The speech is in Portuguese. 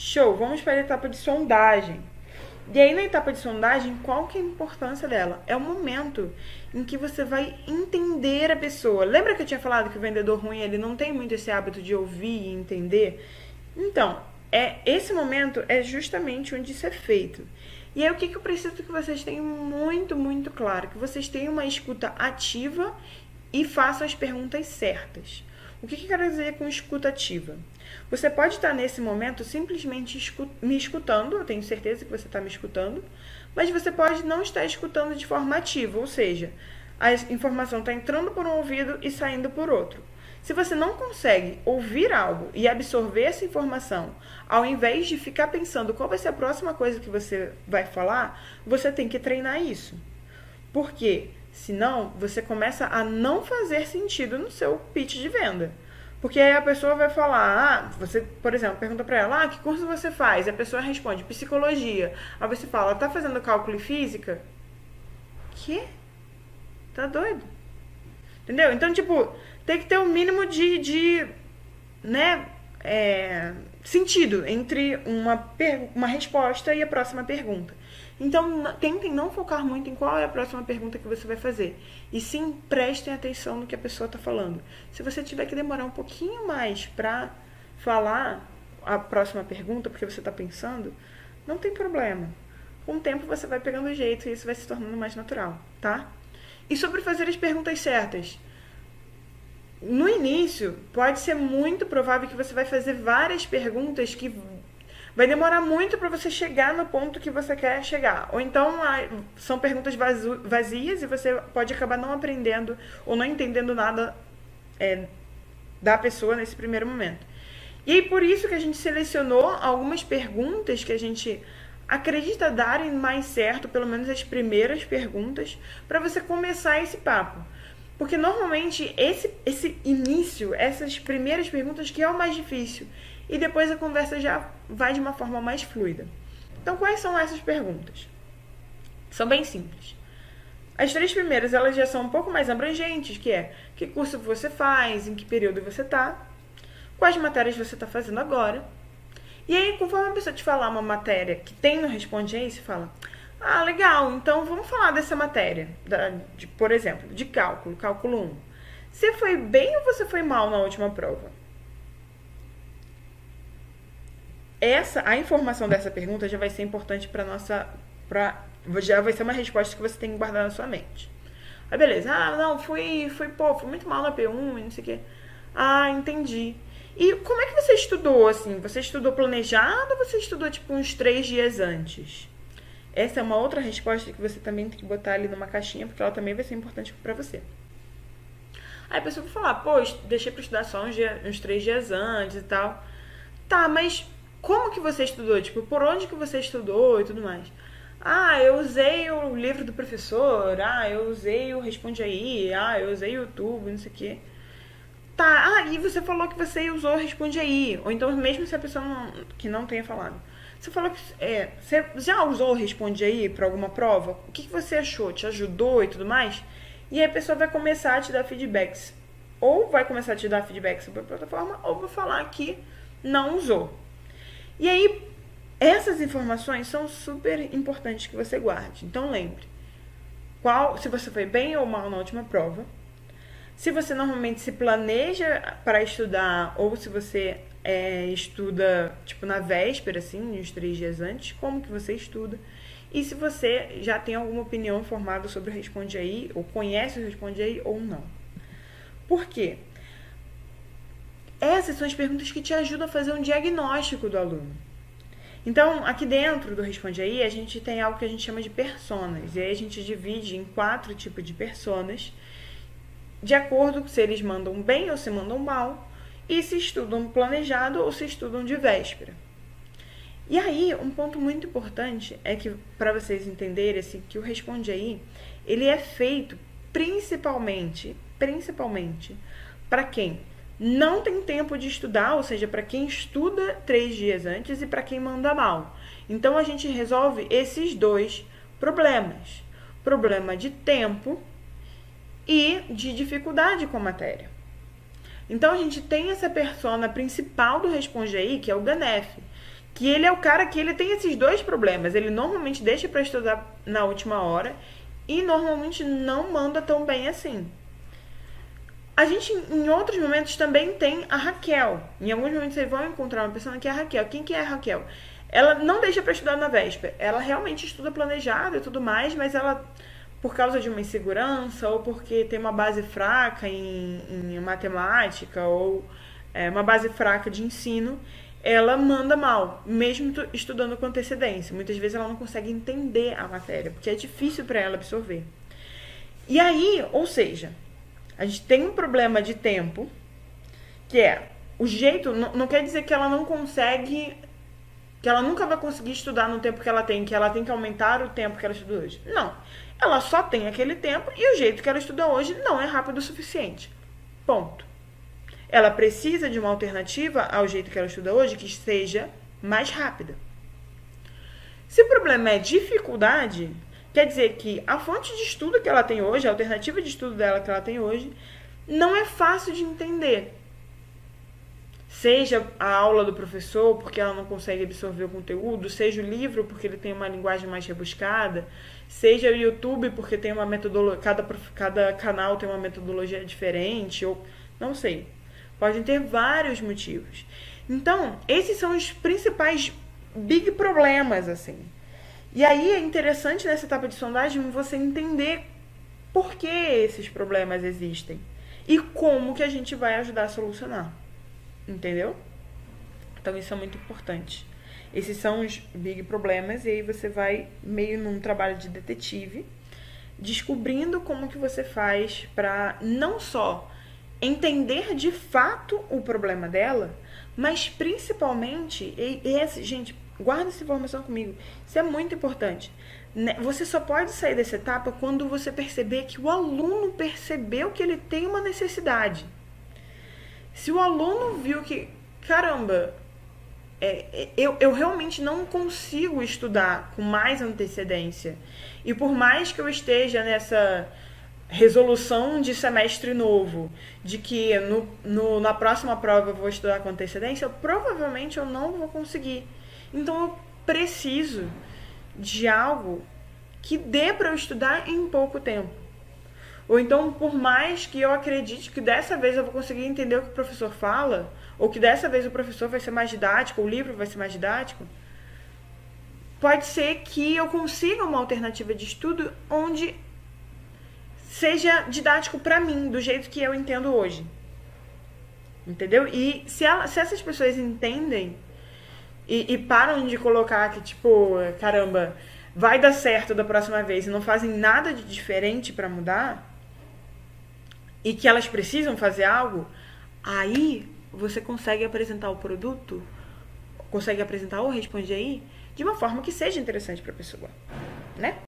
Show, vamos para a etapa de sondagem. E aí, na etapa de sondagem, qual que é a importância dela? É o momento em que você vai entender a pessoa. Lembra que eu tinha falado que o vendedor ruim, ele não tem muito esse hábito de ouvir e entender? Então, esse momento é justamente onde isso é feito. E aí, o que eu preciso que vocês tenham muito, muito claro? Que vocês tenham uma escuta ativa e façam as perguntas certas. O que eu quero dizer com escuta ativa? Você pode estar nesse momento simplesmente me escutando, eu tenho certeza que você está me escutando, mas você pode não estar escutando de forma ativa, ou seja, a informação está entrando por um ouvido e saindo por outro. Se você não consegue ouvir algo e absorver essa informação, ao invés de ficar pensando qual vai ser a próxima coisa que você vai falar, você tem que treinar isso. Por quê? Senão, você começa a não fazer sentido no seu pitch de venda. Porque aí a pessoa vai falar, você, por exemplo, pergunta pra ela, que curso você faz? E a pessoa responde, psicologia. Aí você fala, tá fazendo cálculo e física? Quê? Tá doido? Entendeu? Então, tipo, tem que ter um mínimo de né, sentido entre uma resposta e a próxima pergunta. Então, tentem não focar muito em qual é a próxima pergunta que você vai fazer. E sim, prestem atenção no que a pessoa está falando. Se você tiver que demorar um pouquinho mais para falar a próxima pergunta, porque você está pensando, não tem problema. Com o tempo você vai pegando o jeito e isso vai se tornando mais natural, tá? E sobre fazer as perguntas certas. No início, pode ser muito provável que você vai fazer várias perguntas que vai demorar muito para você chegar no ponto que você quer chegar. Ou então são perguntas vazias e você pode acabar não aprendendo ou não entendendo nada da pessoa nesse primeiro momento. E aí, por isso que a gente selecionou algumas perguntas que a gente acredita darem mais certo, pelo menos as primeiras perguntas, para você começar esse papo. Porque normalmente esse início, essas primeiras perguntas que é o mais difícil. E depois a conversa já vai de uma forma mais fluida. Então, quais são essas perguntas? São bem simples. As três primeiras, elas já são um pouco mais abrangentes, que é que curso você faz, em que período você está, quais matérias você está fazendo agora. E aí, conforme a pessoa te falar uma matéria que tem no Responde Aí, você fala, legal, então vamos falar dessa matéria, por exemplo, de cálculo 1. Você foi bem ou você foi mal na última prova? A informação dessa pergunta já vai ser importante já vai ser uma resposta que você tem que guardar na sua mente. Aí beleza, não, fui muito mal na P1 e não sei o quê. Entendi. E como é que você estudou, assim? Você estudou planejado ou você estudou, tipo, uns 3 dias antes? Essa é uma outra resposta que você também tem que botar ali numa caixinha, porque ela também vai ser importante pra você. Aí a pessoa vai falar, deixei pra estudar só uns 3 dias antes e tal. Tá, mas como que você estudou? Tipo, por onde que você estudou e tudo mais? Eu usei o livro do professor, eu usei o Responde Aí, eu usei o YouTube, não sei o quê. Tá, e você falou que você usou o Responde Aí, ou então mesmo se a pessoa que não tenha falado. Você falou que você já usou o Responde Aí para alguma prova? O que você achou? Te ajudou e tudo mais? E aí a pessoa vai começar a te dar feedbacks. Ou vai começar a te dar feedback sobre a plataforma, ou vai falar que não usou. E aí, essas informações são super importantes que você guarde. Então lembre, se você foi bem ou mal na última prova, se você normalmente se planeja para estudar ou se você estuda tipo na véspera, assim, uns 3 dias antes, como que você estuda. E se você já tem alguma opinião formada sobre o Responde Aí, ou conhece o Responde Aí ou não. Por quê? Essas são as perguntas que te ajudam a fazer um diagnóstico do aluno. Então, aqui dentro do Responde Aí, a gente tem algo que a gente chama de personas. E aí a gente divide em 4 tipos de personas, de acordo com se eles mandam bem ou se mandam mal, e se estudam planejado ou se estudam de véspera. E aí, um ponto muito importante é que, para vocês entenderem, assim, que o Responde Aí, ele é feito principalmente para quem não tem tempo de estudar, ou seja, para quem estuda 3 dias antes e para quem manda mal. Então, a gente resolve esses 2 problemas. Problema de tempo e de dificuldade com a matéria. Então, a gente tem essa persona principal do Responde Aí, que é o GANEF, que ele é o cara que ele tem esses dois problemas. Ele normalmente deixa para estudar na última hora e normalmente não manda tão bem assim. A gente, em outros momentos, também tem a Raquel. Em alguns momentos vocês vão encontrar uma pessoa que é a Raquel. Quem que é a Raquel? Ela não deixa para estudar na véspera. Ela realmente estuda planejado e tudo mais, mas ela, por causa de uma insegurança ou porque tem uma base fraca em matemática ou uma base fraca de ensino, ela manda mal, mesmo estudando com antecedência. Muitas vezes ela não consegue entender a matéria, porque é difícil para ela absorver. E aí, ou seja, a gente tem um problema de tempo, que é o jeito, não quer dizer que ela não consegue, que ela nunca vai conseguir estudar no tempo que ela tem que aumentar o tempo que ela estuda hoje. Não, ela só tem aquele tempo e o jeito que ela estuda hoje não é rápido o suficiente. Ponto. Ela precisa de uma alternativa ao jeito que ela estuda hoje que seja mais rápida. Se o problema é dificuldade, quer dizer que a fonte de estudo que ela tem hoje, a alternativa de estudo dela que ela tem hoje, não é fácil de entender. Seja a aula do professor, porque ela não consegue absorver o conteúdo, seja o livro, porque ele tem uma linguagem mais rebuscada, seja o YouTube, porque tem uma metodologia, cada canal tem uma metodologia diferente, ou não sei. Podem ter vários motivos. Então, esses são os principais big problemas, assim. E aí é interessante nessa etapa de sondagem você entender por que esses problemas existem e como que a gente vai ajudar a solucionar. Entendeu? Então isso é muito importante. Esses são os big problemas e aí você vai meio num trabalho de detetive, descobrindo como que você faz para não só entender de fato o problema dela, mas principalmente, gente, guarda essa informação comigo, isso é muito importante. Você só pode sair dessa etapa quando você perceber que o aluno percebeu que ele tem uma necessidade. Se o aluno viu que, caramba, eu realmente não consigo estudar com mais antecedência, e por mais que eu esteja nessa resolução de semestre novo, de que na próxima prova eu vou estudar com antecedência, provavelmente eu não vou conseguir. Então eu preciso de algo que dê para eu estudar em pouco tempo. Ou então, por mais que eu acredite que dessa vez eu vou conseguir entender o que o professor fala, ou que dessa vez o professor vai ser mais didático, ou o livro vai ser mais didático, pode ser que eu consiga uma alternativa de estudo onde seja didático para mim, do jeito que eu entendo hoje. Entendeu? E se essas pessoas entendem e param de colocar que, tipo, caramba, vai dar certo da próxima vez e não fazem nada de diferente para mudar, e que elas precisam fazer algo, aí você consegue apresentar o produto, consegue apresentar ou Responde Aí de uma forma que seja interessante para a pessoa, né?